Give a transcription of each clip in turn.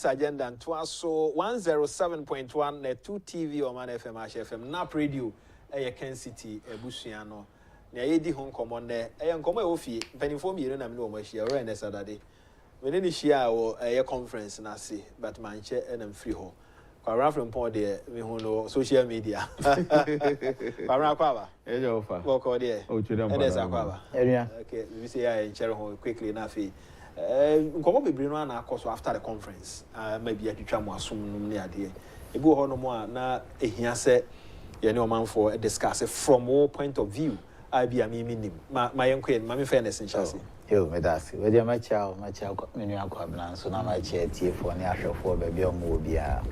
agenda and so 107.1 na 2 TV or Man FM HFM NAP radio Kencity Busiano na yedi hon common there nkomo e ofie penifo mi na me no mo hia ore na Saturday we ni hia o conference na se but man che na free ho kwa from pon there me hu no social media kwa ba e je ofa wo ko there o twedam ba esa kwa ba okay we say ya chere ho quickly na fe nkomo bebre no na akoso after the conference maybe atwitwa mo asom num ne ade ebi ho no mo na ehia se ye ne omanfo discuss from all point of view I be a minim ma yenko ma me fairness in chance yo me that's we dey ma cha me nu akwabna so na ma cha tie for ne ahwefo ba bia mo bia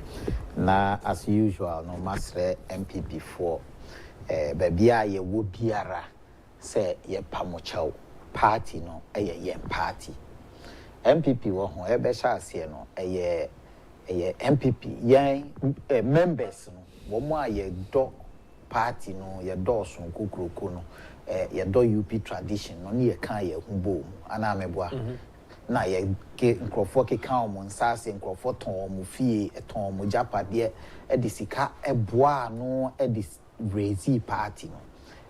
na as usual no masre MPP4 ba bia ye wo biara se ye pamochao party no ye party MPP wo ho e be sha ase no ye MPP yan members no wo mo aye do party no ye do so kokroko no ye do UP tradition no ne ye kan ye hubo ana meboa na ye ke nkrofo ke kan mo nsase nkrofo ton mo fie ton mo japade e de sika eboa no e de raise party no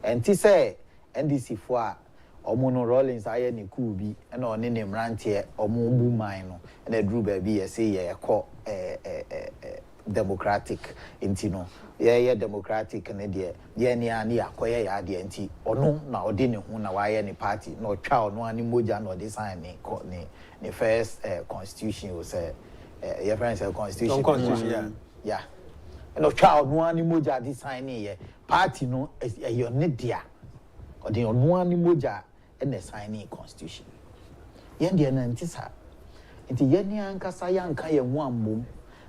enti say NDC fo a omo no Rollins aye ne cool bi na one ne mrante omo bu man no na dru ba bi ye say ye ko democratic enti no ye democratic ne de ye ne ani akoye ya de enti ono na ode ne hu na wa ye ne party no twa ono ani moja na ode sign ne first constitution o say your friends constitution yeah no twa ono ani moja de sign ye party no ye ne dia ode ono ani moja and signing constitution yen de na ntisa nti ye ne ankasa yanka ye ho ammom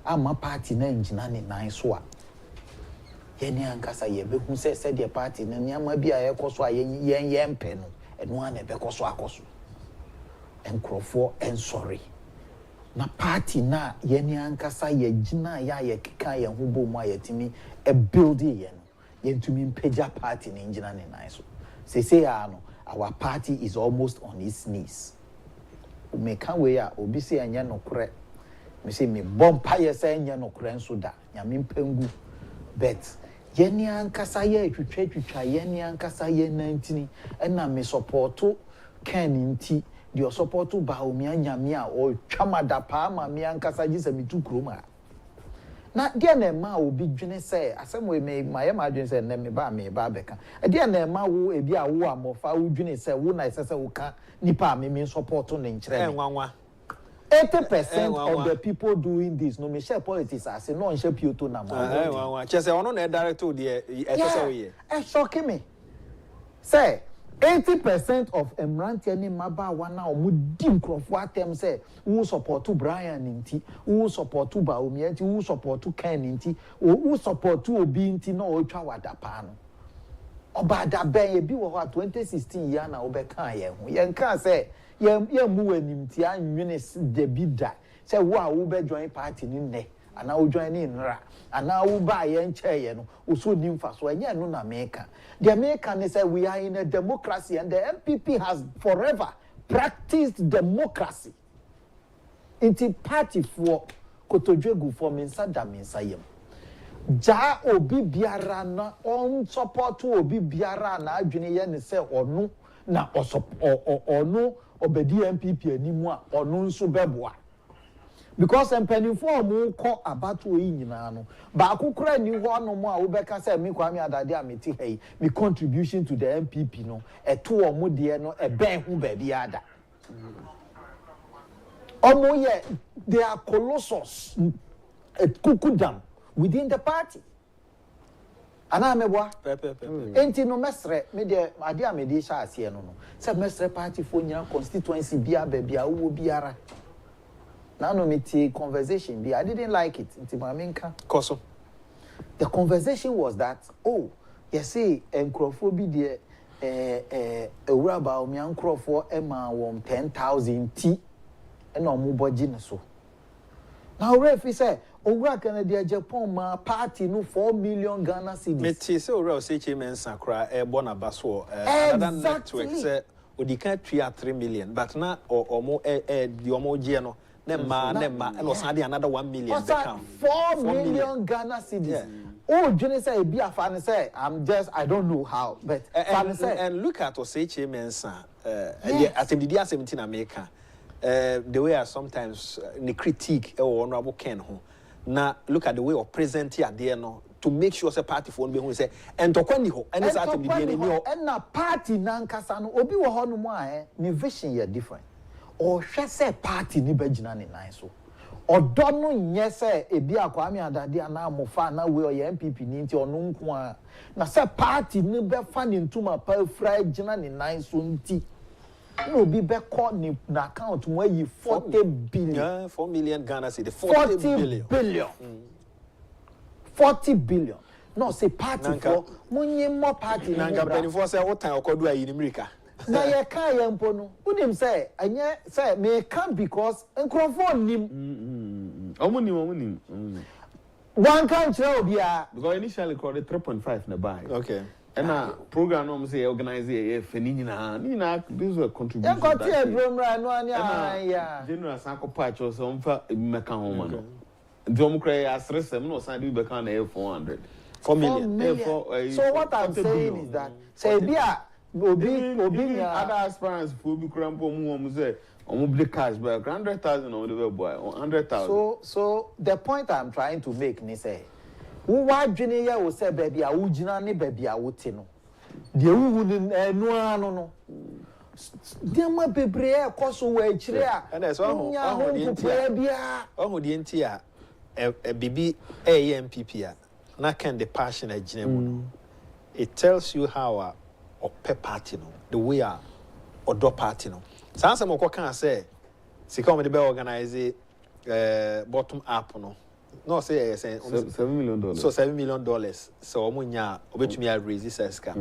ama party na engina ne nan so a ye ne ankasa ye be hu se de party na niama bi a ye koso a ye mpe no eno a na be koso akoso enkrofo sorry na party na ye ne ankasa ye gina ya ye keka ye ho bom a ye timi e build ye no ye ntumi mpeja party na engina ne nan so say no our party is almost on its knees. Me can we are obi say anya no kore. Me say me bompa ye say anya no kore nso da. Nyame mpengu. But yeni ankasa ye twetwa yeni ankasa ye 19 na me supporto Ken nti the supporto ba o me anyame a o twamada pa ma me ankasa gise me tu kroma. Na dia na ma obi dwene say asem we me maye ma dwene say na me ba beka dia na ma wo ebi a wo amofa wo dwene say wo na say wo ka nipa me support no nkire nwanwa 80% of the people doing this no me share politics as no share pioto na ma nwanwa chese ono na direct o de say we ye shock me say 80% of Emranti ni maba wana omudi nkrofo atem say who support Brian nti who support Baomi nti who support Ken nti who support Obi nti na otwa wadapa no obada ben ebi wo 2016 ya na obeka ye ho ye nka say ye mu wanimti anwene de bida say wo a wo be join party ni ne ana wo join ni nra ana wo ba ye nche ye no oso ni mfa so enye no na meka the American is say we are in a democracy and the MPP has forever practiced democracy inti party for kotodwegu for minsa da minsa yem ja obi biara na on support obi biara na adwene ye ne say onu na onu obedi MPP animu a onu nso beboa because empenifo mu ko abato yi nyina no ba akukura ni ho no mu a wo beka say me kwame adade ameti hey me contribution to the MPP no eto omo de no e ben hu ba bi ada omo ye they are colossus kukudam within the party ana meboa enti no mesre me de ade amedi sha ase no say mesre party fo nya constituency bia ba bia wo biara. Now no me conversation I didn't like it. Koso. The conversation was that you see encrophobia the rubber me encropho Emma won 10,000 T and no more budget so. Now ref said Owura Canada Agyapong ma party no 4 million Ghana cedis. Me ti say Owura say chairman sakra born abaso another network say odika 3 million but na omo the omo je no and also another 1 million. 4 million Ghana cedis. Oh, Jenny say be a fan say I don't know how, but and look at Oseche Mensa. At the 17 America. The way I sometimes the critique or honorable Ken ho. Now look at the way of present here there no to make sure say party for be who say and to kwani ho and say to be there and na party nankasa no obi wo ho no mo ni vision ye different or hwe say party ni bagina ni nan so odo no nye say ebi akwame adade ana amofa na we o MPP ni nti ono nko a na say party ni be fa ni ntuma pa fra gina ni nan so nti no be call ni na account where you 40 billion. Yeah, 4 million Ghana cedi. 40 billion. 40 billion. No, say party for money more party. Nanga penifo say what time okodu ayi ni America. Na ye kan ye mpo no. Unim say anye say me can because enkrofo nim. Omunim. One can tell obia Because initially called it 3.5 na buy. Okay. And program no say organize a fenini na this was contribution. You got here bromra no anya general sanko patch or some meka home no. Dom cry asresem no san do be kan na 400. 4 million. So what I'm saying is that say bia obi other aspirants for be crampo mu say omo cash back 100,000 on the boy 100,000. So the point I'm trying to make ni say why dwene ya wo se baby a wugina ne baby a wote no de wuwu ni enu anu no de ma bebre e koso wa akire a na so ho de nti a bibi MPP a na can the passion agine mu no it tells you how a party no the way a odo party no sanse mo ko kan say sika o me de be organize bottom up no no say $7 million. So $7 million. So omunya obetumi a raise this ka.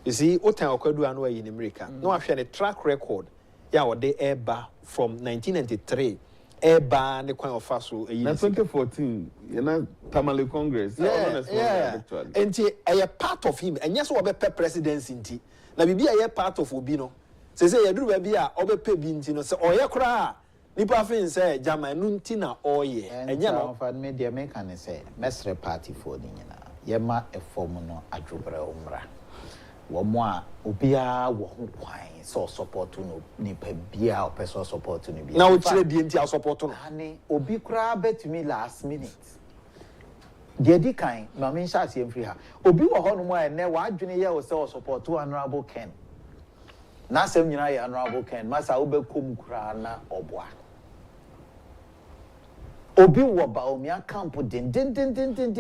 You see, otan okwadu anu in America. No ahwe the track record. Ya wo de eba from 1993. Eba ne kwan of so na 2014, you know Tamale Congress. Yeah. And a part of him. And yes, we be presidency nti. Na bibi a part of obi no. Say yaduru ba bia obepe bi nti no. Say oye kra nipa fin say jama nu nti na oye enya no fa media make an say mesre party for ni nyina yema e form no adwobra umra wo mo a obia wo ho kwan so support no nipa bia o person support no bia na o kire die nti a support no ani obi kra betumi last minute de di kan ma me sha se mfiri ha obi wo ho no mo a ne wa adwene ye o say o support honorable Ken na sem nyina ye honorable Ken masa wo be kom kra na oboa obi wo baomia camp den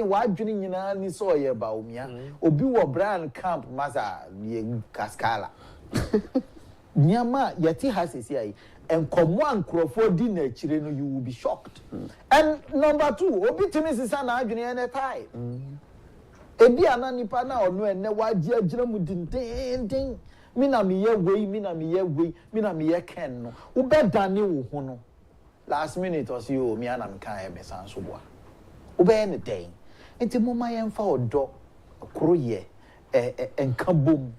wa dwene nyina ni so ye baomia obi wo Brian camp masa ye kaskala nyama yeti hasesi ai enkomo ankrofo di na chire no you will be shocked and number 2 obi timi sisa na adwene ene tai ebi ana nipa na ono ene wa agi agira mu din mina me ye Ken no wo be dane wo ho no last minute or see you me and am kan e be san so boa wo be ne den enti moma yemfa odo kroye enka bom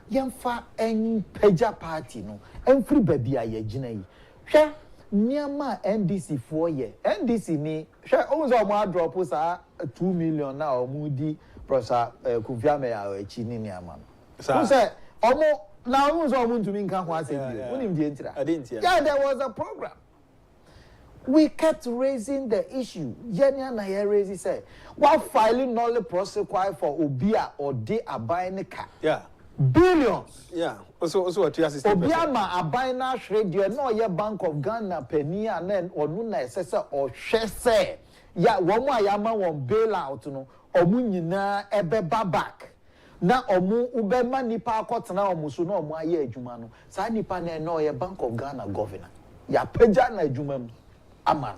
yemfa enpeja party no emfiri baby aye gina yi hwe niama NDC for ye NDC ni hwe onzo mo drop sa 2 million na omudi professor Kufiame ya echi ni niama so say omo na onzo omo ntumi nka ho ase bi unim die ntira yeah there was a program. We kept raising the issue. Yenya na ye raise say, while filing null prosecute for Obia or de Abaineka. Yeah. Billions. Yeah. So what you assist. Obia ma Abaina radio no ye Bank of Ghana penny and then or nuna assessor or shese. Ya one more yama one bailout no omu nyina ebe back. Na omu ubema nipa akot na omu so no omu aye adwuma no. Sa nipa na no ye Bank of Ghana governor. Ya peja na adwuma mu. Aman.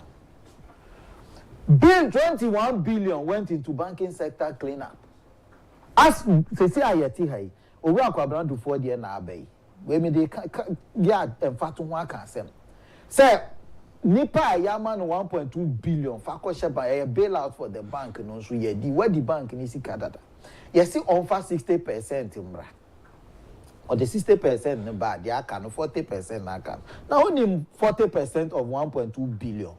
Bill 21 billion went into banking sector cleanup. As they say ayeti hai, owo akwabran do for there na abai. We me dey ya emfatu ho aka asem. Say nipa yama no 1.2 billion fa ko she ba bailout for the bank no so ye di where the bank ni sika dada. You see on fa 60% mra. or the 60% no bad, they can 40% na can. Now only 40% of 1.2 billion.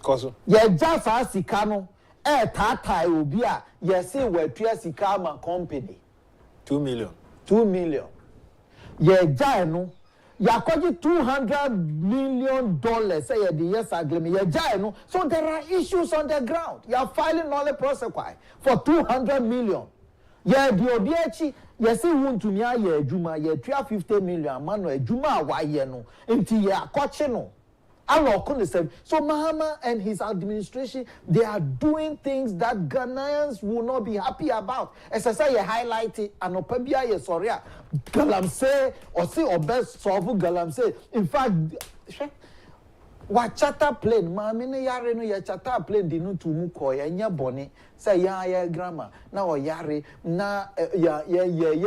Cause Yeah, just as Sikano, tata obi a yes say we tua Sikama company. 2 million. 2 million. Yeah, no. Ya kwaji $200 million say the yes agreement. Yeah, no. So there are issues on the ground. You are filing all the process for 200 million. Yeah, the obiechi. Yes, he want to me a juma. Yeah, 50 million. Man, no juma wa ye no. Inti ya kwache no. So Mahama and his administration, they are doing things that Ghanaians will not be happy about. As I say, you highlight it, and Opabia, yes, sorry, Galamse, or say, or best solve Galamse. In fact, what charter plane, Mamine Yare no ya charter plane dinu to Muko, and ya bonnet, say ya grammar, now Yare, na ya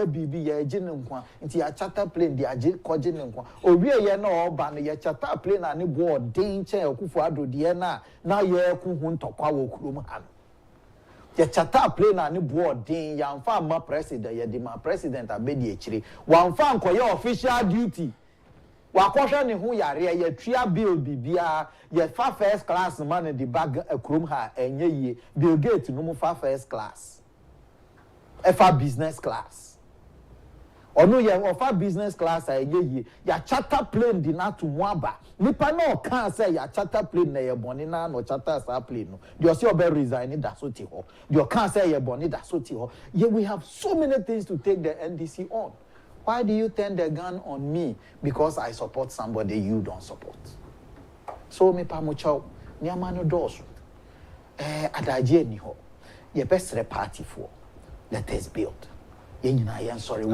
bibi, ya jinumqua, into ya charter plane, the Ajit Kojinumqua, or we are no ban, ya charter plane and a board, danger, akufo-addo, Diana, now ya kuhun to Kwawo Kruman. Ya charter plane and a board, ding, young farmer president, ya dima president, a bedi one farm for your official duty. Wakosha ni hu yare ye tria bill bibia ye fa first class man the bag krom ha enye ye Bill Gates no mu fa first class e fa business class ono ye ofa business class enye ye ya charter plane di na to muaba nipa na o kan say ya charter plane na ye boni na no charter sa plane no the say obe resign da so ti ho the kan say ye boni da so ti ho ye we have so many things to take the NDC on. Why do you turn the gun on me? Because I support somebody you don't support. So me pa mo chaw, ni amano dosu. Adaje ni ho. Ye best party for. Let us build. Ye nyina ye sorry.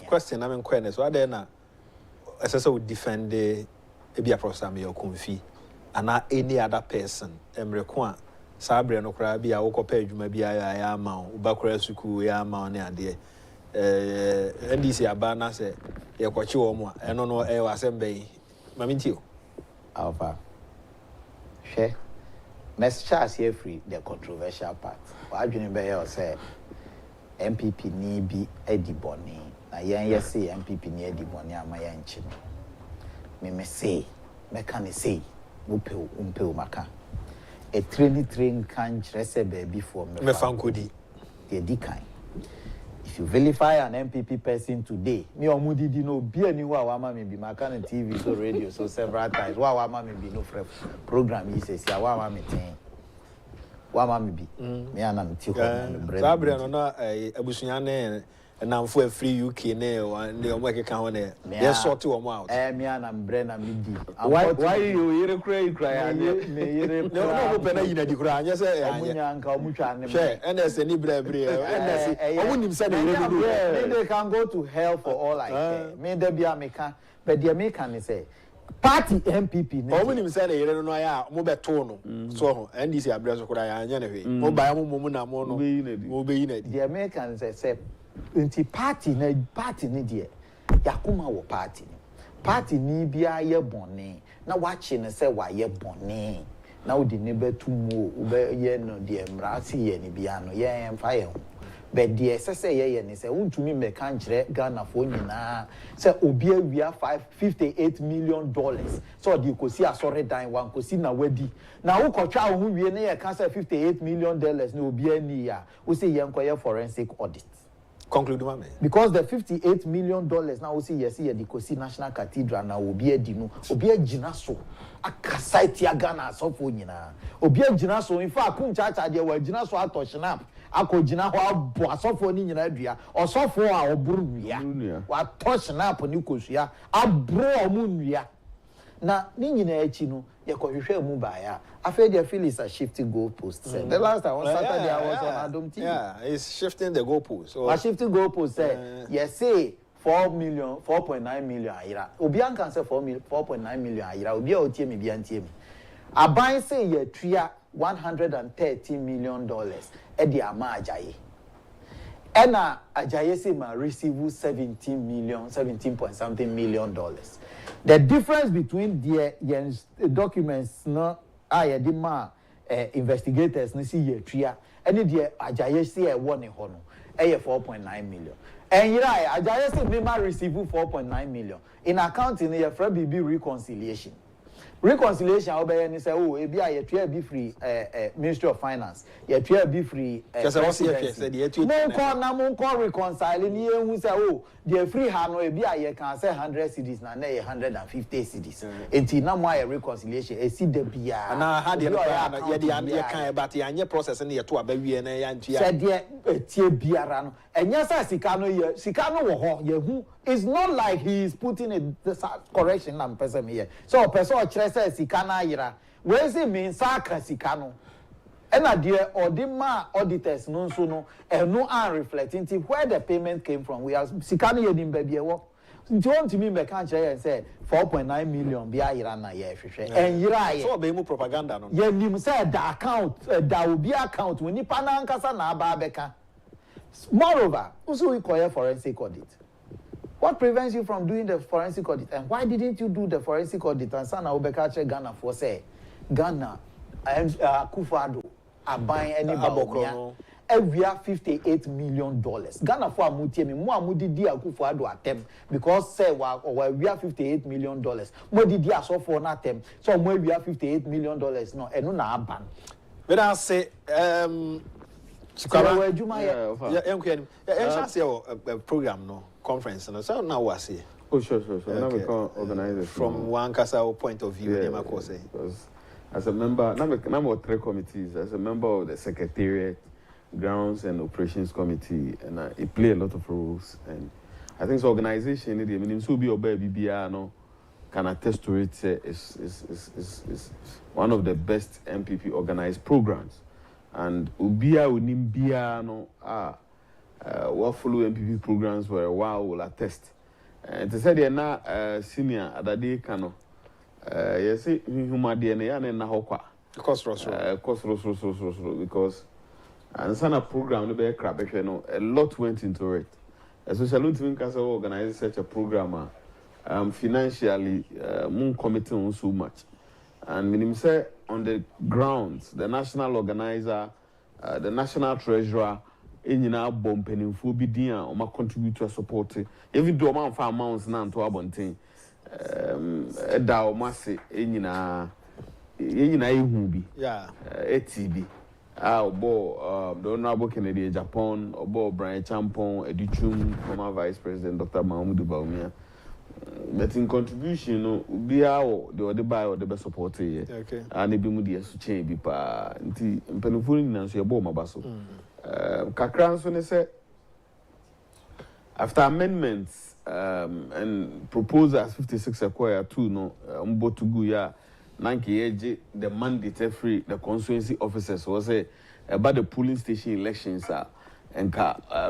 Question I'm inquiring. So adena SSO would defend the ebi aprosame your konfi and any other person emrekwa sabre no kra bia wo kopa adwuma bia ya ma ubakra suku ya ma ne ade NDC abana se ye kwachi wo mo eno no e wasembe mamintio alpha she Mr. Charles here free the controversial part wa adwene be here say MPP ni bi ediboni na yen say MPP ni ediboni ama yen nchi me say me can say umpe maka a train can rese baby for me fankodi the dikai. If you vilify an MPP person today, me omudi di no be anyone wama me be makana TV so radio so several times wama me be no program he says ya wama me tin wama me be me ana me ti ho me bread sabre no na abusunya ne na mfo free UK ne the omo keka ho ne ye sort wo mo out me ana me bread na me di why you yere cry me yere no be na yina di kura anya say amunya nka omutwa ne she NS ni brebre NS omunim say na yere me they can go to hell for all I care me there be ameka but the American say party MPP ne omunim say na yere no ya mo beto no so ho NDC abre so kura ya anya ne hwe mo ba mo na mo no mo be yina di the American say nti party ni de yakuma wo party ni bia ye bone na wachi ne say wa ye bone na odi ne betumu ube ye no de mrasi ye ni bia no ye emfa ye ho but de say ye ni say untumi me kan kire Ghana fo nyina say obi awia $58 million so de kosi asore dan wan kosi na wadi na wo kotwa ho wie ne ye kan say $58 million na obi ani ya wo say ye nkoye forensic audit. Conclude mame. Because the $58 million now we see yes here the Kosi National Cathedral now obi edinu obi agina so akasite ya Ghana so fo nyina obi agina so in fact kun chacha de wa agina so atoshnap akogina ho abo asofo ni nyina adua osofo a oburu nua wa toshnap ni kosua abro omu nua na ni nyina achi no ye kohwehwe mu ba ya after the Phillies are shifting goalposts. The last time on Saturday I was on Adom TV. Yeah, it's shifting the goalposts. So shifting goalposts say yes say 4.9 million ayira. Obian can say 4.9 million ayira. Obi a otie me bi antie me. Aban say ye tria $130 million e di ama Ajayi. Ena Ajayi say ma receive 17 point something million dollars. The difference between the documents no aye di ma investigators ni see ye tria any the Ajayi say e won e ho no e 4.9 million. And I just say Mima receive 4.9 million. In accounting, you have BB reconciliation. Reconciliation, I'll be say, oh, it be free Ministry of Finance. You be free. Just I was here, said no call reconciling. You who say, oh, the free Hano, you can say 100 cities, now 150 cities. Until now, my reconciliation, a seed the beer. And I had the kind but the process and the two baby and said, yeah, beer. And yes, Sikano, it's not like he is putting a correction and person here. So, person says Sikana ira. Where does it mean Saka Sikano? And a dear or the auditors no so and no are reflecting where the payment came from. We are Sikana in baby. Do you want to me make and say 4.9 million be Irana and Yira so be more propaganda. Yeah, you said the account that will be account when you panankasa na babeka. Moreover, also we call a forensic audit. What prevents you from doing the forensic audit? And why didn't you do the forensic audit? And Sana Obekache Ghana for say Ghana akufo-addo are buying any every $58 million. Ghana for Amutiemi, more Amudi di akufo-addo attempt because say we have $58 million. More did dia so for an attempt. So more we have $58 million. No, and no na ban. But I say program no conference no so now was here. Oh sure. Now we can organize it from one Casa point of view. Yeah, because as a member, number 3 committees, as a member of the Secretariat, Grounds and Operations Committee, and it play a lot of roles. And I think the organization, I mean, so be obey BBR no can attest to it. Is one of the best MPP organized programs. And Ubia Unimbia no what follow MPP programs for a while will attest. And to say they're not senior at the day cano. Yes, human DNA and Nahokwa. Cost because and sana program no be crap a lot went into it. Especially when Casa organize such a program financially moon committing so much. And when say on the grounds, the national organizer, the national treasurer, in our bumping for bidia or my contributor support, even though amount for amounts now to abonting, Dow Massey, in our Hubi, ATB. The Honorable Kennedy Agyapong, or Brian Champon, Edichum, former Vice President Dr. Mahmoud Baumia. But in contribution, no, be our the buy or the best support here. Okay. And it be moody as to change be pa. Inti penufuni na so yabo mabaso. Kakran so ne say after amendments and proposals 56 acquire 2 no mbo to go ya nanki eje the mandate free the constituency officers was say about the polling station elections and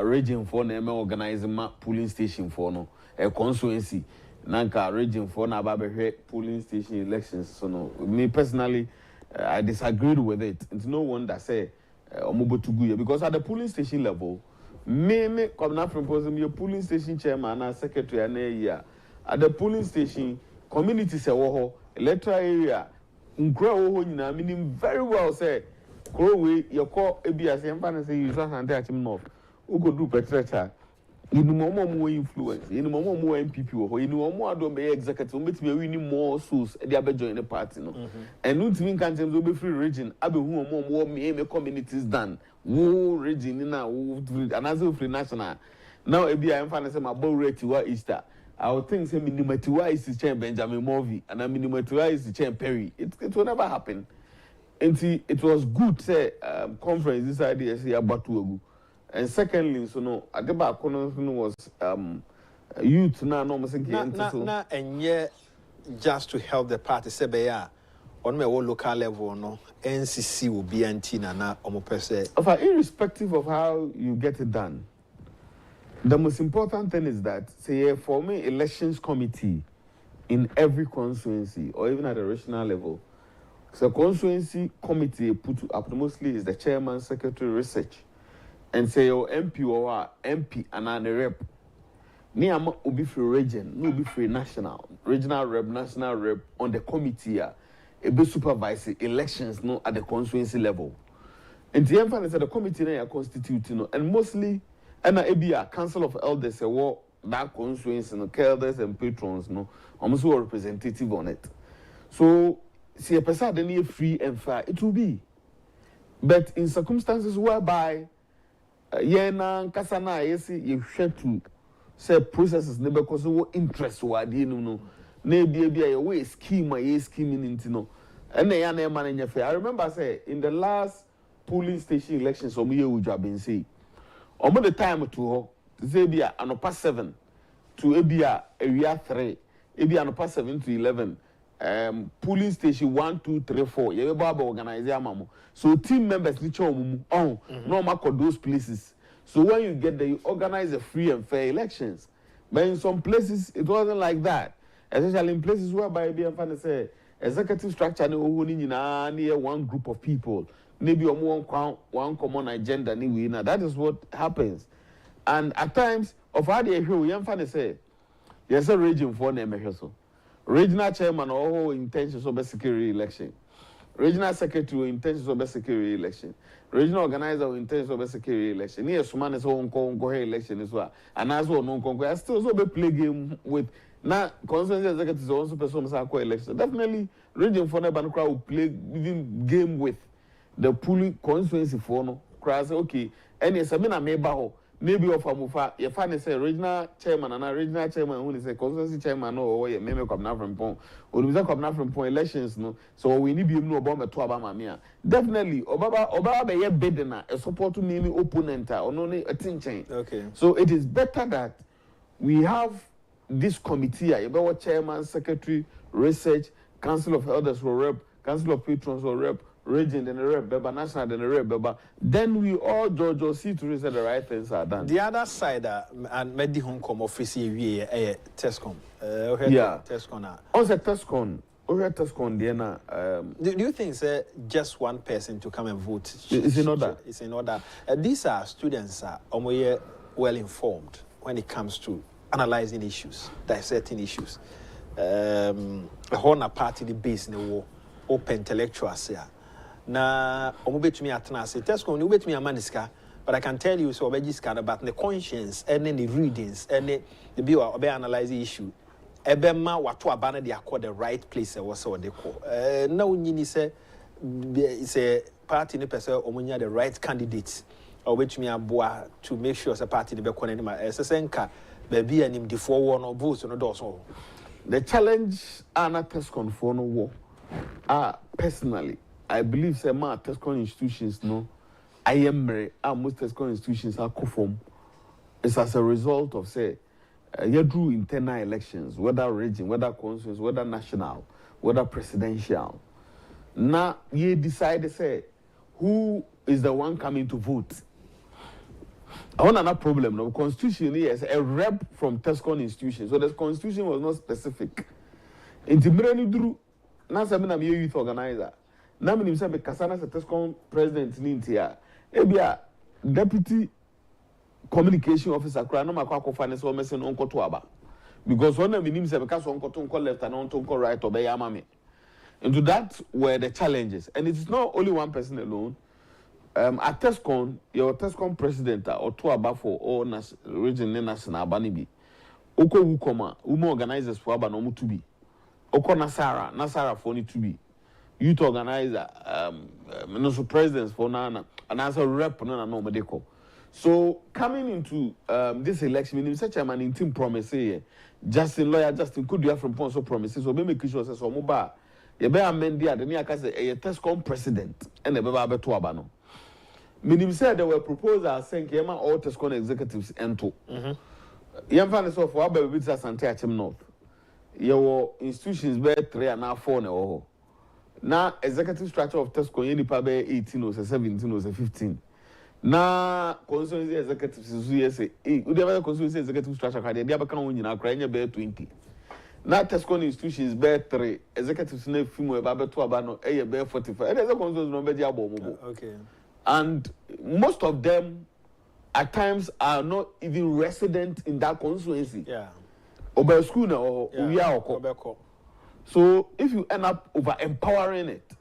region for na organizing polling station for no a constituency nanka region for na babe polling station elections so no me personally I disagreed with it. It's no one that say omobotugu because at the polling station level me come now from proposing your polling station chairman and secretary and year at the polling station community say wo electoral area nkro wo nyina meaning very well say kro we your call ebia say mfa na say you san ante achim north ugo do petreta inu mo influence inu mo MPP wo inu mo adom be executive o betimi win more souls e dey join the party no and no timi kan tem so be free region abehu mo me communities done wo region na wo anazo free national now ebia mfa na say ma bow rate wa Easter I would think say minimatiwa is chain Benjamin Morvey and minimatiwa is chain Perry it will never happen. And it was good say conference this idea say about to. And secondly, so no, at the back was youth now no na and yet just to help the party say be ya on my local level no NCC will be antina na omo pese. Irrespective of how you get it done, the most important thing is that say for me elections committee in every constituency or even at the regional level. So constituency committee put up mostly is the chairman, secretary, research. And say your MP or MP and a rep. Me am ubi free region, no be free national, regional rep, national rep on the committee. A be supervise elections no at the constituency level. And the emphasis at the committee na constitute no, and mostly and ebia council of elders that constituency no elders and patrons no almost a representative on it. So see a person then free and fair it will be, but in circumstances whereby yena kasana yesi you share to say processes never cause interest wadi no na ebia your way scheme a scheming into no and they are man fair. I remember say in the last polling station elections some year we have been say almost the time to say bia anopa 7 to ebia area 3 ebia anopa 7 to 11 polling station 1 2 3 4 you be organize amamo so team members ni chomu no mark those places. So when you get there you organize a free and fair elections, but in some places it wasn't like that, especially in places whereby be fan say executive structure ni near one group of people maybe one common agenda ni we na that is what happens. And at times of how they hear we fan say there's a region for na so regional chairman or intentions of a security election, regional secretary intentions of a security election, regional organizer intentions of a security election. Yes, man is on go election as well, and as well no conquer still so be play game with now consensus executives also person election. Definitely region for na ban crowd will play even game with the polling constituency for no crowd say okay any semina member ho maybe of amufa you find say regional chairman and regional chairman who is a constituency chairman or you may come now from pon or we come now from pon elections no so we need be no about to abama mia definitely obaba be ye bid na a support to me opponent or no a tin. Okay, so it is better that we have this committee about chairman, secretary, research, council of elders or rep, council of patrons or rep, region and a rep, beba national and a rep, beba. Then we all judge see to reason the right things are done. the other side and made the home come office we Tescom Yeah. Tescom Also Tescom there na do you think say just one person to come and vote it's in order? It's in order. These are students are well informed when it comes to analyzing issues, dissecting issues. A whole party the base in the war, open intellectuals here. Na omubet me atna say Tesco ni ubet me amaniska, but I can tell you so obejiska about the conscience and then the readings and the be obe analyze the issue. Ebema watu abana they accord the right place e was so they call. Na unyini say say party ni person omunya the right candidates or which me aboa to make sure say party ni be connect ma sesenka baby anim the for no votes no do so. The challenge ana Tescom for no war. Personally I believe say ma Tescom institutions no I am most Tescom institutions are conform. It's as a result of say you drew internal elections, whether region, whether constituency, whether national, whether presidential. Now you decide to say who is the one coming to vote. I want another problem. The constitution is a rep from Tescom institution, so the constitution was not specific. In Timbrani Drew, now I'm a youth organizer. Now I'm a Kasana Tescom president in India. Ebia deputy communication officer, no matter finance or messing on Kotuaba. Because one of them said because on Kotunko left and on Tonko right or Bayamami. Into that were the challenges. And it's not only one person alone. At Tescom, your Tescom president or two above for all region national Banibi. Oko Wukoma, Umo organizers for Abanomu to be. Oko Nasara for to be. Youth organizer, no presidents for Nana, and as a rep, no Medeko. So coming into this election, in such a man in team promise, Justin could you have from Ponso promises, or maybe Kisho says, or Moba, you better amend the near a Tescom president and a Baba to Abano. Minim said there were proposals saying Yama all Tescom executives ento. Yamfan is of Wabba Vita Santiachim North. Your institutions bear 3 and now 4 now. Now executive structure of Tescom any pabe 18 or 17 or 15. Now constituency executives is say we have constituency executive structure card they have can na cry bear 20. Now Tescom institutions bear 3 executives na fimu e ba beto aba no e bear 45. And there's a constituency no be dia bomo. Okay. And most of them at times are not even resident in that constituency. Yeah. Oba school na or we are oko. So if you end up over empowering it,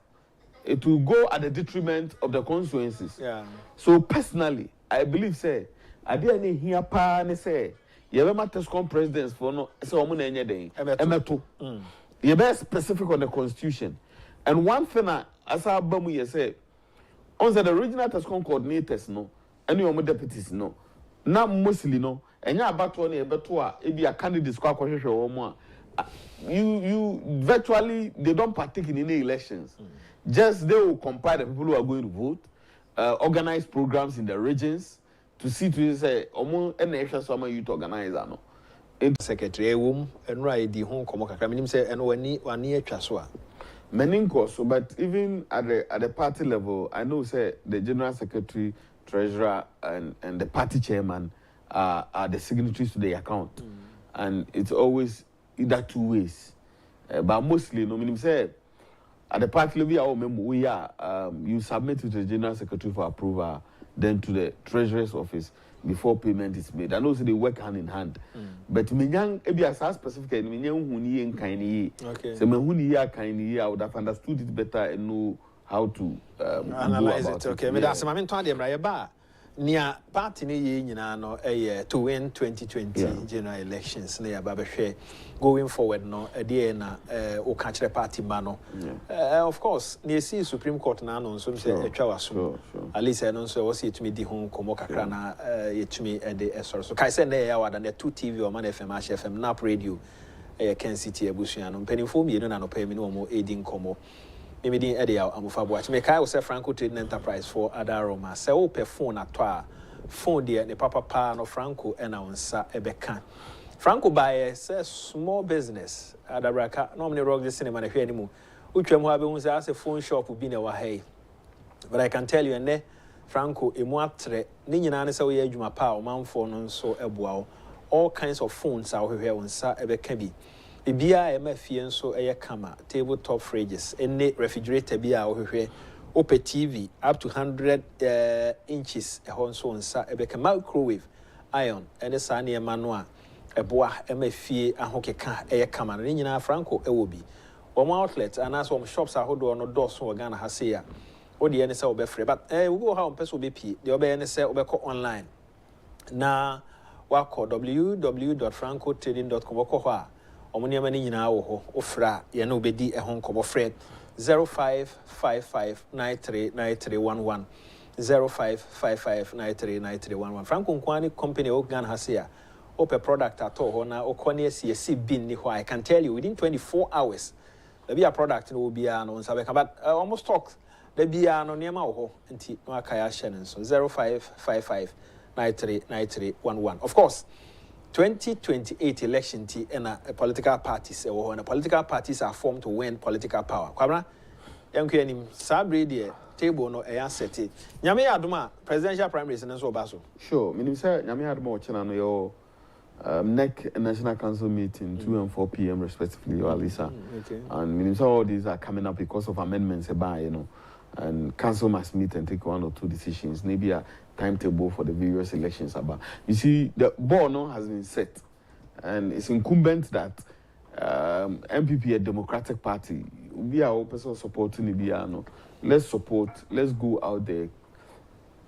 it will go at the detriment of the constituencies. Yeah. So personally, I believe say ade ani hia pa ne say ye be matescom presidents for no say omo na enye den emeto ye be specific on the constitution. And one thing as I bamu ye say on the original tescom coordinators no any omo deputies no na mostly no enya abato na ebeto a e bia candidates kwa kwahwehwe omo a you virtually they don't partake in any elections. Just they will compile the people who are going to vote, organize programs in the regions to see to say omo and extra summer youth organizer no secretary wom enra di ho komo kakra minim say eno wani atwa so a meninko so. But even at the party level I know say the general secretary, treasurer and the party chairman are the signatories to the account. And it's always either two ways, but mostly no minim say at the party level we are you submit it to the general secretary for approval, then to the treasurer's office before payment is made. I know so they work hand in hand. But menyang ebi as specific menyang huni en kan yi. So me huni ya kan yi, I would have understood it better and know how to analyze it. Okay, me that's my to dem ra ba. Nia party ni ye nyina no to win 2020 general elections na ya ba behwe going forward no e na o ka kire party ma no. Of course ni see Supreme Court na no so say etwa waso at least no so was yetumi di ho komo kakra na yetumi de esoro so kai say na ya wada na 2 TV o man FM FM nap radio Kencity abusua no mpanimfo mi no na no pa mi no mo edin komo Emidin Edia Amufabo. Me kai say Franco Trading Enterprise for Adaroma. Se o pe phone atwa phone de ne papa pa no Franco e na onsa ebeka. Franco buy say small business Adabraka no me rock the cinema na hwe animu. Utwam ho abehun say as a phone shop bi na wa hey. But I can tell you and Franco emu atre ni nyina ne say we adwuma pa o manfo no nso eboa all kinds of phones a hwe onsa ebeka bi. Ibia emafie nso eye kama tabletop fridges any refrigerator bia ohwehwe open TV up to 100 inches ehonso nsa ebeka microwave iron ene sa na ema no a eboa emafie ahokeka eye kama na nyina Franco ewobi omo outlet anas omo shops ahodo no doso organ ha se ya odi ene se obefre but we go how person obepi de obe ene se obeko online na wako www.francotrading.com wako ho a omuniama ni nyina wo ho ofra ye na obedi ehon kobo fred 0555939311 0555939311 Franco Nkwani company o Ghana hasia ope product ato ho na okone esi bin ni ho I can tell you within 24 hours there be a product no be a no nsabe but almost talk there be a no niema wo ho nti no akaya hye nso 0555939311 of course 2028 election and political parties and political parties are formed to win political power. Kwabra yanku anim sabre de table no e asset. Nyame adoma presidential primaries and so baso. Sure, meaning say nyame adoma o chena no your NEC National Council meeting 2 and 4 p.m. respectively, your Alisa. Okay. And meaning so all these are coming up because of amendments about, you know. And council must meet and take 1 or 2 decisions, maybe a timetable for the various elections about. You see, the ball no has been set, and it's incumbent that MPP, a Democratic Party, we are also supporting the no. Let's support. Let's go out there.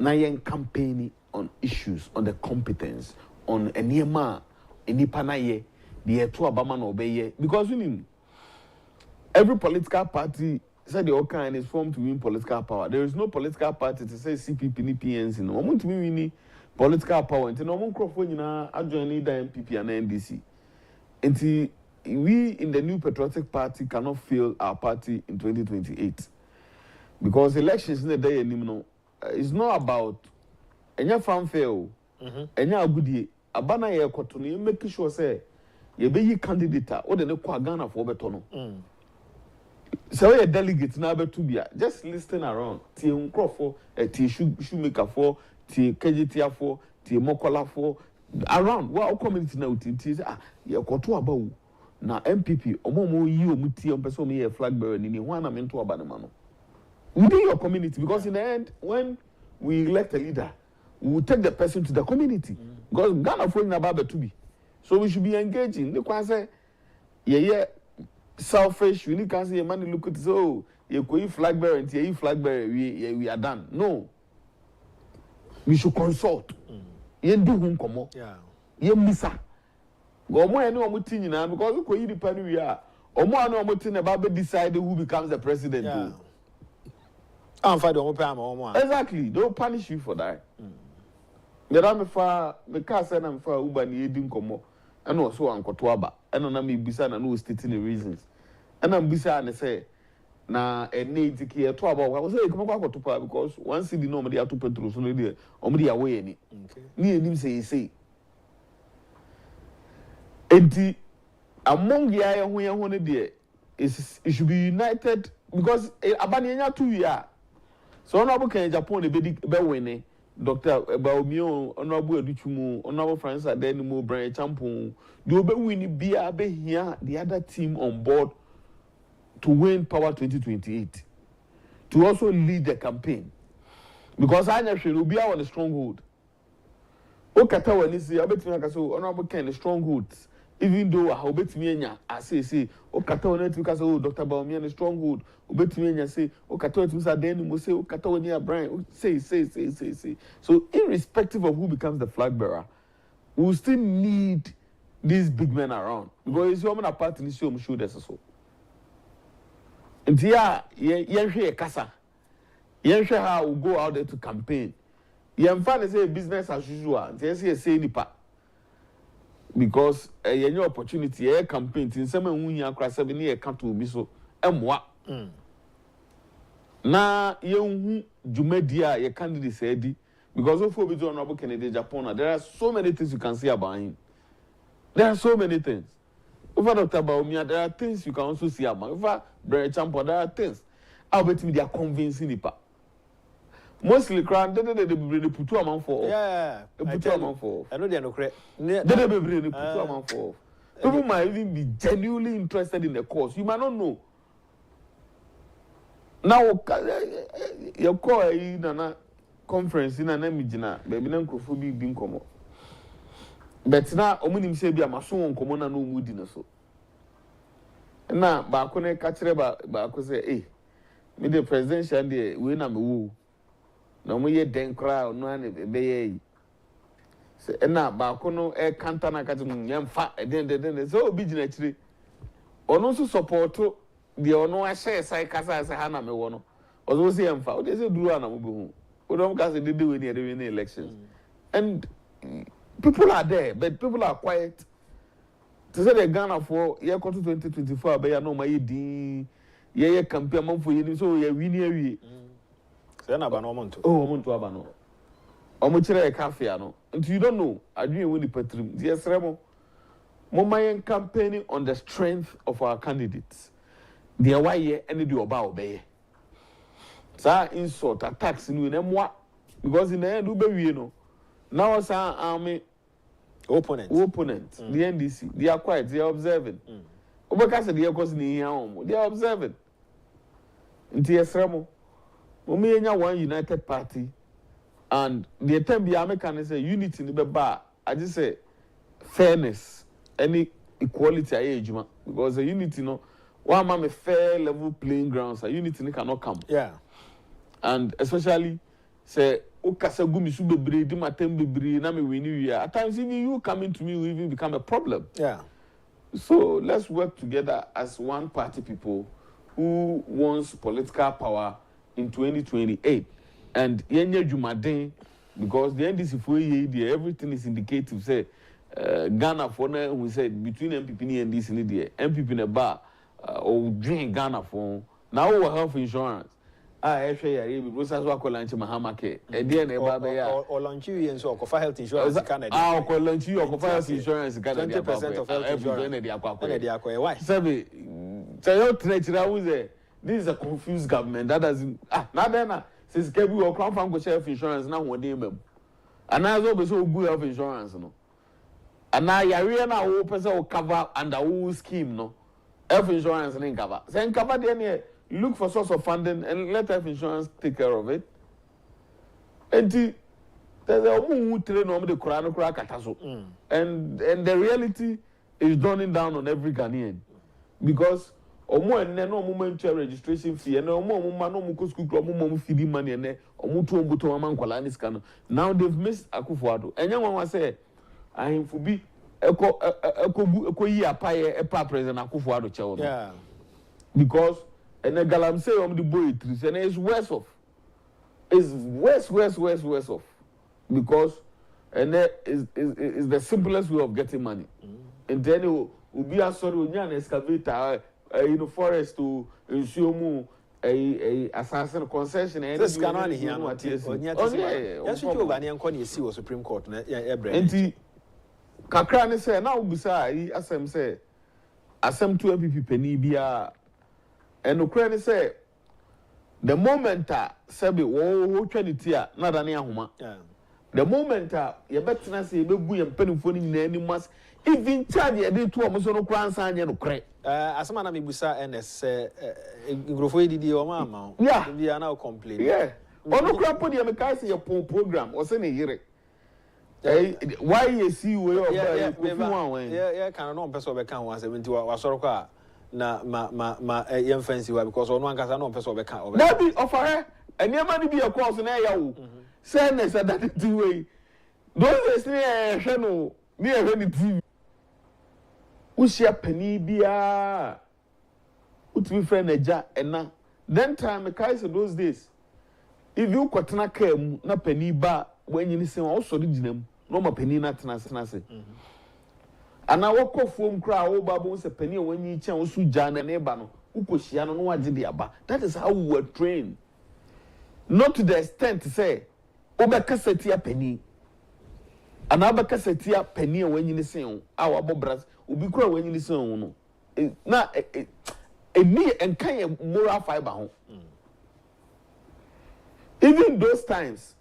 Nayen campaigning on issues, on the competence, on enema, enipanaye, the two Obama no obeye. Because we need every political party. Said the Okan is formed to win political power. There is no political party to say CPP ni PNC. No, we want to win political power. And no one crofo na adjoin either MPP and NDC. And we in the new patriotic party cannot fail our party in 2028 because elections in the day no, it's not about any fanfare. Any agudi abana ye koto no make sure say ye be yi candidate or the no kwa Ghana for betono. So a delegate na betu bia just listing around tie nkrofo tie shoemaker for tie KGT for tie mokola for around what community na uti say ye koto aba na MPP omo yi omutie ompeso me ye flag bearer ni ho na mento aba ne ma no within your community because in the end when we elect a leader we will take the person to the community because Ghana for na ba betu bi so we should be engaging the kwa say ye selfish, we can't see a man look at so you flag bearer and flag bearer we are done. No. We should consult. yen di hu nkomo yen misa go mo ene omo ti nyina because ko yi di pa ni wi a omo anu omo ti na ba be decide who becomes the president. Exactly, they'll punish you for that. There are me car say na me fa uba ni edi nkomo and also ankoto aba and na me bisa na no stating the reasons and am bisa na say na ene itiki e to aba wa say come kwa akoto pa because one city no me dey ato petrol so no dey o me dey away ni ni enim say enti among ya ye ho ne dey is it should be united because abani enya 2 year so honorable Agyapong be winning Dr. Baumio, Honorable Aduchumu, Honorable Francis Adenimo, Brian Champon, they will be winning be here the other team on board to win Power 2028 to also lead the campaign because I know she will be on the stronghold. Okata when is the Honorable Ken the strongholds. Even though I bet me I say Okata when because Dr. Baumio the stronghold. Bet me say Okata to Adenimo say Okata when Brian say. So irrespective of who becomes the flag bearer, we still need these big men around because it's your man apart in the show that's so. And yeah, yen kasa. Yen how we go out there to campaign. Yen find say business as usual. And say nipa. Because yen your opportunity campaign in some unya kra 7 year can to be so emwa. Na yen jumedia ye candidate said because of what Honorable Kencity Agyapong, there are so many things you can say about him. There are so many things. Over Dr. Baumia, there are things you can also see about him. Over Brian Champon, there are things. I'll bet me they are convincing the mostly crowd, they put 2 amount for. Yeah, they put 2 amount for. I know they are no correct. They put 2 amount for. People might even be genuinely interested in the cause. You might not know. Now, your call in a conference in an imagina, baby, Nankophobia being common. But now, Omunim say be a mason common and no mood in so. Now, Bakone catch Bako say, eh, me the presidential and the win am woo. No more den crowd, no one be. Say, and now Bakono air cantana catching young fat, and then so be naturally. Or also support the ono I share Saikasa as a Hana me one. Or those young fat, they say, do an amubu. We don't cast they do in the elections. And people are there, but people are quiet. To say the Ghana for year 2024, but you know my D, yeah, campaign for you, so yeah, we near we. So na ba no monto. Oh, monto abano. Omo chere e cafe ano. And you don't know, I dream when the patrim. Yes, Remo. Momayen campaigning on the strength of our candidates. The why ye any do about obey. Sa insult attacks in them because in the end we know. Now sa army opponent, the NDC, they are quiet, they are observing. Because they are causing the home, they are observing. In TSRM, we have one united party, and the attempt be American say unity in the bar. I just say fairness, any equality age, because the unity no one man a fair level playing grounds, a unity cannot come. Yeah. And especially say okasa gumi su bebre di matem bebre na me wini wi at times even you coming to me will even become a problem. Yeah. So let's work together as one party people who wants political power in 2028 and yenye jumaden because the NDC for ye everything is indicative say Ghana for na we said between MPP and NDC ni there MPP na ba or drink Ghana for now we health insurance. Actually, I was as well lunch Mahamake. Again, or lunch you and so health insurance in Canada. I'll call lunch you or health insurance in Canada. 20% of health insurance. Why? Seven. So this is a confused government. That doesn't. Now then, since Kebu or Crown Farm health insurance now one day, and now it's so good health insurance, no. And now you're now open so cover under whole scheme, no. Health insurance and cover. Then cover the look for source of funding and let health insurance take care of it. And there's a who train on the Quran and the reality is dawning down on every Ghanaian because omo enne no omo mantua registration fee and omo ma no omo school club omo feeding money enne omo to ombuto mama nkwala ni sika no now they've missed akufo-addo enya nwa say ahemfo bi eko yi apaye epa president akufo-addo chewo no yeah because enne galamsey omo the boy tris and is worse off is worse off because and that is the simplest way of getting money. And then will be a sort of an excavator, forest to ensure a assassin concession. And this cannot hear what is on yes, you go and call you see Supreme Court. And Kakrani say now beside Assam say Assam 2 MPP penny bia and Ukraine say the moment Sabi wo twanitia na dane ahoma. The moment you better say be bu yem penifo ni nyina animas even charge ye dey to omo so no kran san ye no kre asema na mebusa ns ngrofo edidi o ma ma bi na complain ono kra po dey me kai say your program o say na yire why you see we of yeah kan no person be kan 170 wa soro kwa na ma yem fancy wa because ono ankasa no person be kan na bi ofare eniema ni bi e course na ya wo say na say that the way those days no me e ni TV usia pani bia utimi friend eja ena then time kai say those days if you kwatena ka mu na pani ba wanyini se wo so digina mu no ma pani na tena se ana wokofom kra wo babo se pani wanyi chen wo su ja na ba no ukohia no waje de aba that is how we were trained not to the extent say obekasati apani ana obekasati apani wanyini se wo awa bobras obi kura wanyini se wo no na eni enkan ye moral fiber ho even those times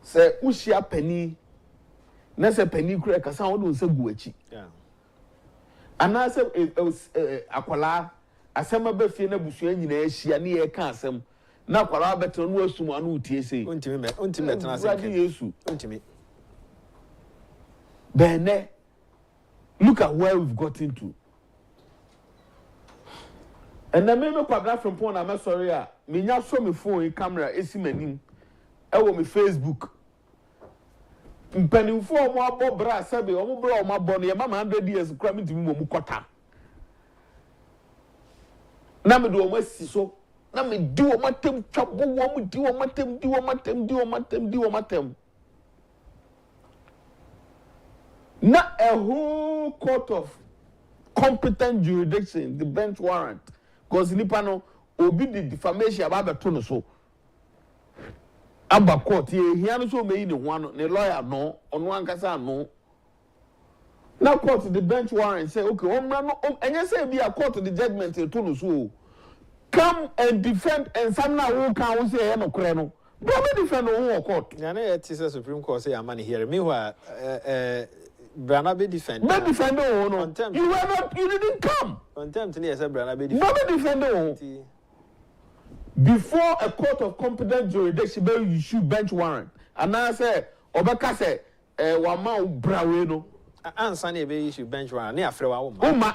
say ushia pani na say pani kura kasa wo do se gu achi ana say akwala asema be fie na busu anyina ahia ne ye ka asem na akwala beto no asum anu utie sei ontimi tena se kan Yesu ontimi bene look at where we've gotten to and then me kwabra from phone na me sorry me nya so me phone camera esi manim e wo me Facebook mpanimfo mo abo bra sabe o mo bra o ma bo no ye mama 100 years kura me timi mo mu kota na me do o masi so na me di o matem twabo wo mo di o matem na a whole court of competent jurisdiction the bench warrant cause nipa no obi the defamation about to no so aba court ye hia no so meyi ne ho ano ne lawyer no ono ankasa no na court the bench warrant say okay omra no enye say bi a court the judgment to no so come and defend and some na who can say no kure no but me defend no court ya na it is Supreme Court say amani here meanwhile Brana be defend. Be defend no. You didn't come. Contempt ni say Brana be defend. No be defend before a court of competent jurisdiction be issue bench warrant. And now say obeka say wa ma brawe no. Ansa na be issue bench warrant. Na afre wa wo ma. O ma.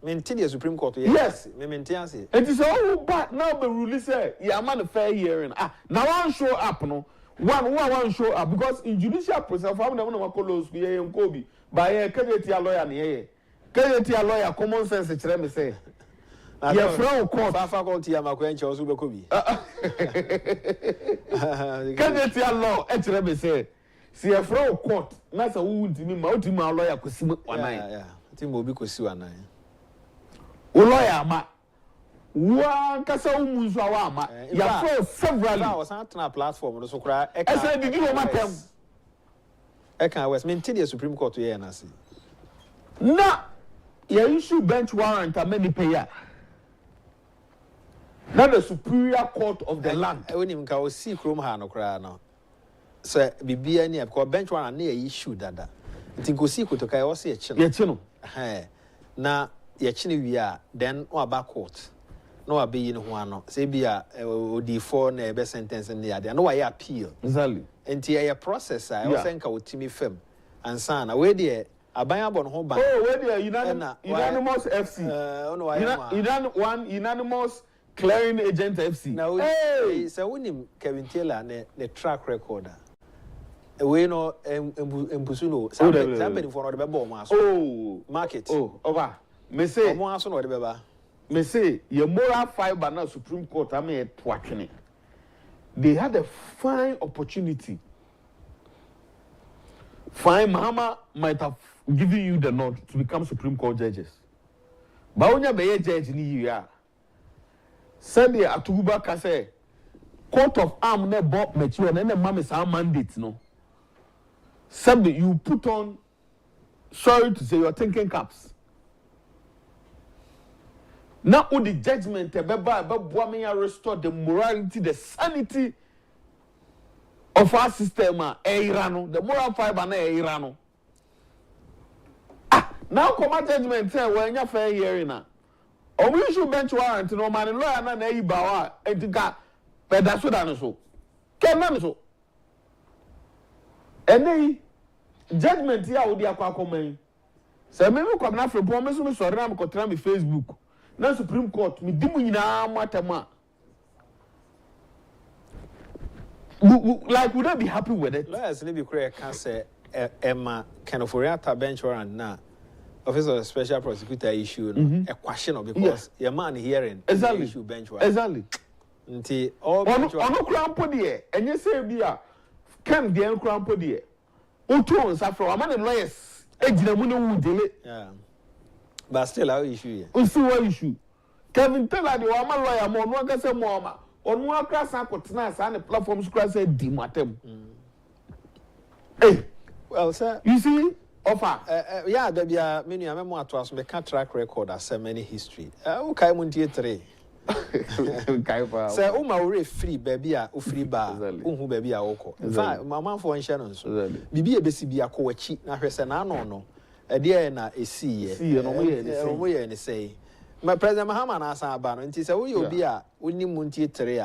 Maintain the Supreme Court. Yes. Me maintain say. It is all back now be release say ya man fair hearing. Now one show up no. One show up because in judicial process for them no close be Nkobi by Kencity lawyer ne Kencity lawyer common sense kire me say your friend court faculty amakwenche oso be kobi Kencity law kire me say see your friend court na say wo ntimi ma otimi lawyer kosi wanan yeah ntimi obi kosi wanan o lawyer ma wa kasa umunzu awa ama ya for several was not na platform no so kra e say did you matem e kan west maintain the Supreme Court here na see na ya issue bench warrant ameni payer na the superior court of the land when him ka o see krom ha no kra no so bibia ni because bench warrant na issue dada ntinko see ko to kai o se ye chi no na ye chi ni wi a then o aba court no abeyi ne ho ano say bia odi4 na ebe sentence ne ade no why appeal exactly enti a process I was nka otimi fam ansa na we de Abanya bon ho ban. Oh, where the unanimous FC. Unanimous clearing agent FC. Now, hey, so when Kevin Taylor the track record. We know Mbusuno. Somebody for the bebo mass. Oh, market. Oh, over. Me say. Mass no the beba. Me say your moral fiber now Supreme Court. I mean, twatching. They had a fine opportunity. Fine, Mahama might have given you the nod to become Supreme Court judges. But when you be a judge in the year, said the Atuba Kase, Court of Arm ne Bob mature and then the mom is our mandate, no. Said you put on, sorry to say, you're thinking caps. Now, all the judgment, restore the morality, the sanity of our system, the moral fiber, Irano. Now, come judgment, when you're fair hearing now. Or we should bench warrant, no man, and lawyer, and a bawa, and to got, but that's what I know. Can so. And they judgment here with the aquaman. So, maybe come now from promise me, so I'm going to Facebook. Now Supreme Court, me dimu ina matema. Like, would I be happy with it? Lawyers need to create can say Emma kind of oriental bench warrant now. Office of Special Prosecutor issue a question of because your man hearing exactly issue bench warrant. Exactly. Until all bench warrant. Ono crampo there, and you say bia can the crampo there. Otu on safro, among lawyers, ejina mu no dele. Yeah. But still, our issue. What issue? Kevin Taylor, the one lawyer, more no can say more. On one class, I could not sign a platform scratch a dimatem. Hey, well, sir, you see, offer. Yeah, there be a many a memoir to us, make a track record as so many history. Okay, Muntie 3. Say, oh, my free baby, free bar, who baby, oko. In fact, my man for Shannon, so be a busy a coachi, now, no. A dear na a see, and say, my President Mahama Nasa Ban, and he said, oh, you'll be a winning Muntie 3.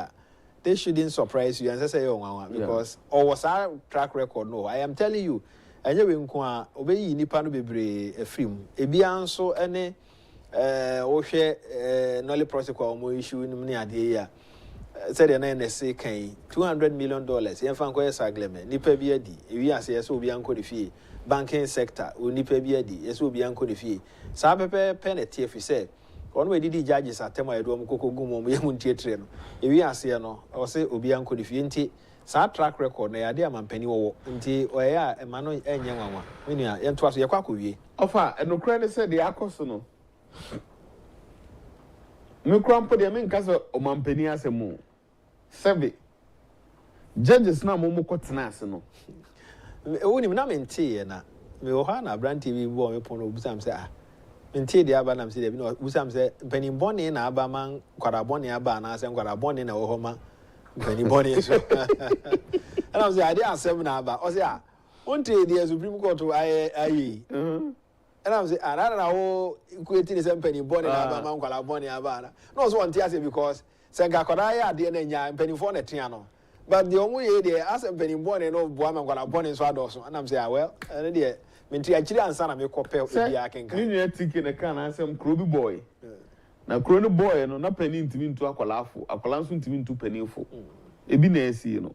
They shouldn't surprise you, and say, oh, because or was our track record. No, I am telling you, and you will obey Nipano be a film. A bianso any Nolly Prosecco issue in Mania. Said an NSA can $200 million. Yanfanko Sagleme, Nipa Biadi, we are say, so be uncle the fee. Banking sector, Nipa Biadi, yes, will be uncle the fee. Sabe penalty if you say. One way did the judges at Tema Dom Coco Gumo, Yamunti train. If we are saying no, or say Obianco the Fienti, Sa track record, na idea man penny or until or ya a man and young one. When you are twas your quack. Offer, and no credit said the acosono. No crump the main castle or man penny as a moon. Seven judges now Momo Cotinasano. Only not tea and me Ohana brand TV born upon Obusam say. Inti the Abanam said, no, Usam said, Penny Bonnie and Abaman, Quadaboni Abana, and Quadaboni and Ohoma, Penny Bonnie. And I was the idea of 7 about, or yeah, one day the Supreme Court to IE. And I was I don't know, creating some Penny Bonnie Abaman, Quadaboni Abana. No, one tears because Sanga Kodaya, DNA, and Penny Phone Triano. But the only idea, as a Penny Bonnie and old Boam and Quadaboni Swados, and I'm saying, well, an idea. Minti actually answer na me kopel ebi akenka. Ni nua tiki na kan asem krobi boy. Na krono boy no na pani ntimi ntu akwalafo, akwalanso ntimi ntu panifo. Ebi na esi no.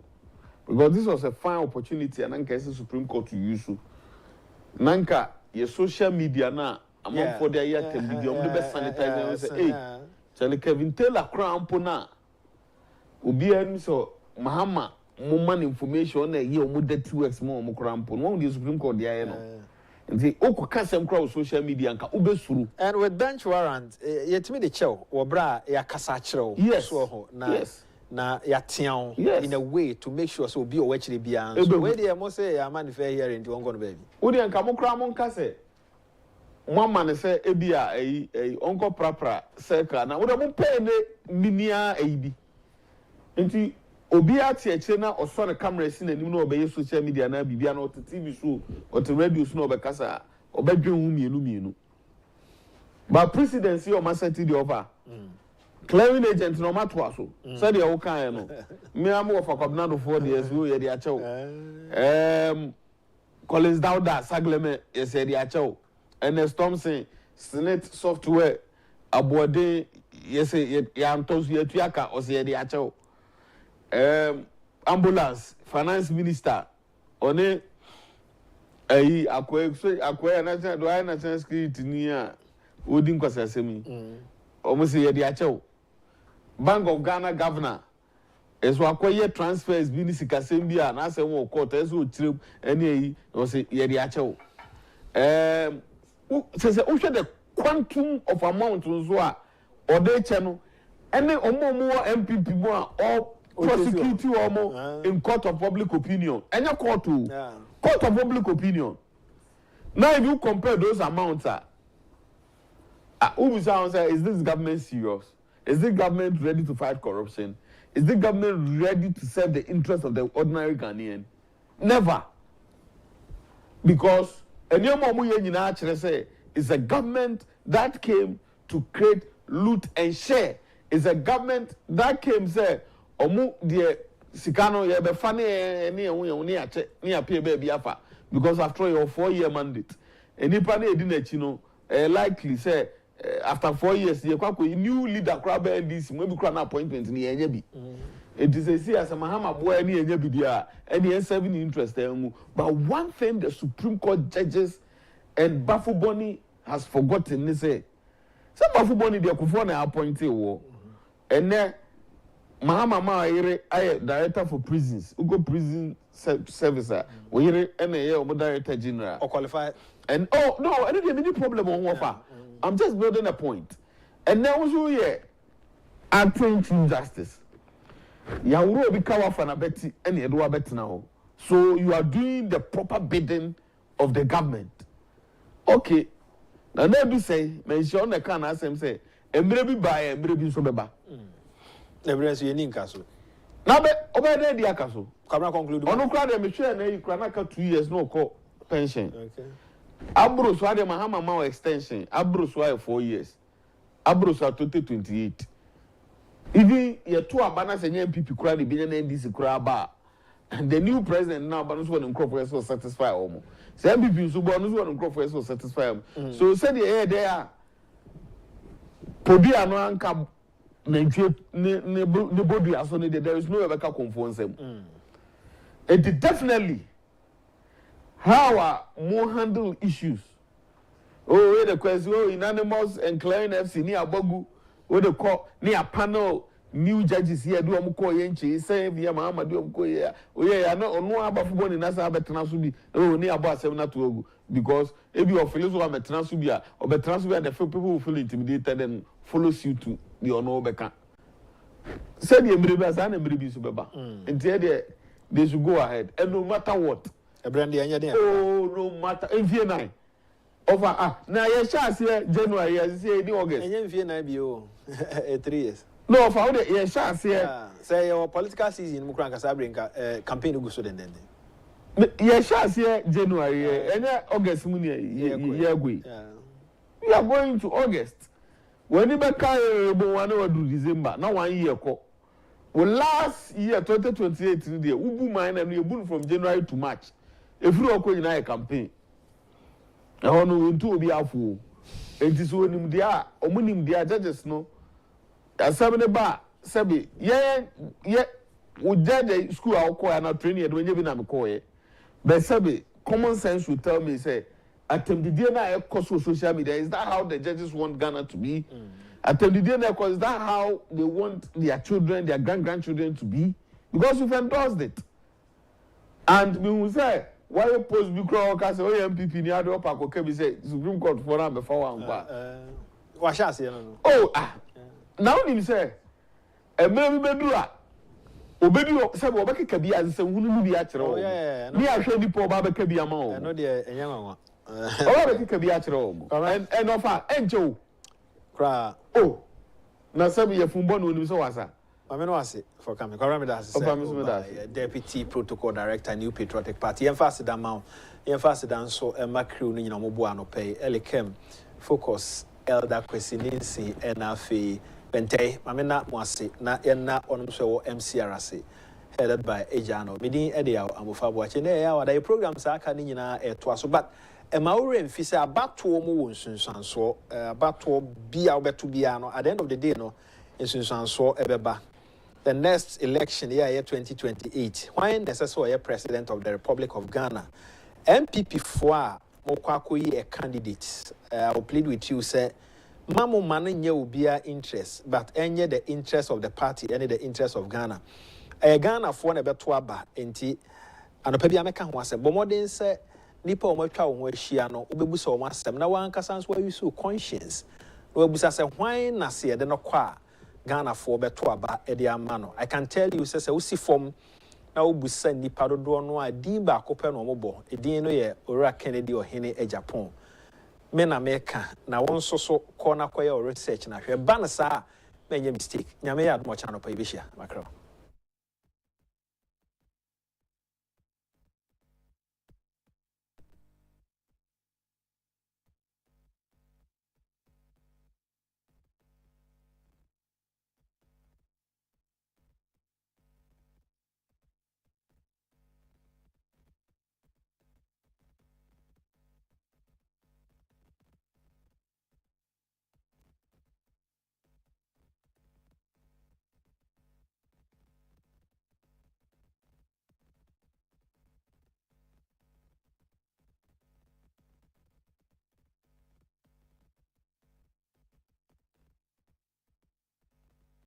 Because this was a fine opportunity and anka ese Supreme Court to use. Nanka your social media na among for their year can be the best sanitizer and say hey, Charlie Kevin Taylor crampo na. Obi enu so Mahama more information na ye omo de 2x more omo crampo. One the Supreme Court there no. And say, oh, can some crowd social media and ubesuru. And with bench warrant, yet me the chow or bra ya kasachro. Yes. So na ya tian in a way to make sure so be or actually be answered. Where they must say a man fair here in the ongoing baby. Udi and Kamokramon Case. One man say, Ebia, a uncle prapra circle. Now, what about paying minia AB? Into Obiati a channel or son a camera scene and you know obey social media na Bibiano or TV show or to radio snow because or bedroom you. But presidency or massati the over. Clearing agent no matter what so. Said the okay no. Me am of a covenant of 4 years, we are the Collins Dowda Sagleme said the acho and the storm saying Senate software aboard yes yantos yetuaka or say the acho ambulance finance minister on it akwe national do I national security near Odin Kwasasemi almost say the acho Bank of Ghana governor is what transfers business Kasembia and I say more court as well trip any or say yedi acho says the quantum of amount or they channel any or more MPP more or prosecute or more in court of public opinion and your court to court of public opinion. Now if you compare those amounts is this government serious? Is the government ready to fight corruption? Is the government ready to serve the interests of the ordinary Ghanaian? Never. Because it's a government that came to create, loot and share. It's a government that came say, because after your 4-year mandate, likely say after 4 years, you have a new leader crab and this maybe crown appointment in the NJB. It is a serious Mahama boy any NJB any serving interest there. But one thing the Supreme Court judges and Bafuboni has forgotten is say some Bafuboni they could appointed war. And then Mahama I director for prisons, Ugo prison servicer, we and a director general or qualified. And oh no, I don't have any problem on offer. I'm just building a point. And now also here, acting injustice. You will be covered for a betty and you do a bet now. So you are doing the proper bidding of the government. Okay. Now never say, mention the can as him say, and maybe buy and maybe so beba. Never as you need castle. Now over there the castle. Come conclude. On no crowd, I'm sure you can 2 years no call pension. Okay. Abros why the Mahama Mao extension. Abros why 4 years. Abros are 2028. Even your 2 abanas and MPP crowd the billion NDC crowd. And the new president now bonus one and crop so satisfy almost. So MPP so bonus one and crop so satisfy. So said the air there. Podia no anka ne body as on there is no ever conform them. It definitely how more handle issues. Oh, the question, in animals and Klein FC near Bogu, where the court near panel, new judges here do Amuko Yenchi, say via Mahama do Amuko. Oh, yeah, I know no about football in Nasa Betanasubi, oh, near about 7 to Ogu, because if you are Philosopher Betanasubia or Betanasubia, the people who feel intimidated and follow suit to the honor Beka. Said the Embribas and Embribis, and they should go ahead, and no matter what. A brandy and oh, no matter in Vienna. Over now, yes, here January, as say the August. And Vienna be 3 years. No, for the yes, here. Say your political season, Mukranka Sabrinka campaign go so then. Yes, here January, and August, we are going to August. When you back 1 do December, now 1 year. Well, last year, 2028, Ubu mine and you boon from January to March. If you are going a campaign, I want to be a fool. It is when they are, or when they are judges, no. As 7 bar, Sabi, would judge a school I'll call and training when you've been a McCoy. But Sabi, common sense would tell me, say, attempt the DNA cost of social media. Is that how the judges want Ghana to be? Attempt the DNA because is that how they want their children, their grandchildren to be? Because you've endorsed it. And we will say, why you post big crowd say oh MPP ni ado pa ko kebi say Supreme Court for am before one kwa wa sha say no oh now ni say e me bedu a obedu say wo bekeka bi as say hunu bi a kire o ni ahwe ni po ba beka bi ama o no de enya nwa o bekeka bi a kire o and offer enche o kra oh na sabi ye funbo no ni so wasa I was for coming. Deputy Protocol Director, New Patriotic Party. Emphasize that amount. Emphasize that so a macro ni na mobuano pay. Elikem focus elder kwesininsi NFA. Bente. Mamena mwase na ena onumso MCRC. headed by Ejano. Meeting Edia Amufabuache. Now, the programs are coming in twice, but a Maori and Fisa about 2 months and so about to be out to be at the end of the day, no, in so ebeba. The next election, year 2028, when necessary president of the Republic of Ghana, MPP for Mokwakoyi a candidate, I will plead with you, say, Mamu Mane will be our interest, but any the interest of the party, any the interest of Ghana. Ghana for never twaba, enti, and a pebi American was a bomodin say, Nipa Omaka Shiano, Ubebuso Masam, now one Cassans where you so conscience. Ubebusa say, why Nasia, then no qua. Ghana for betwaba ediamano. I can tell you, says, usi form now busa nipa dodo no a din ba kope no mobo. Edin no ye Ora Kennedy or Hene Agyapong. Men America na won so corner koye research na hwe ba na sa menye mistake. Nyame ya admo channel pa ibishia makro.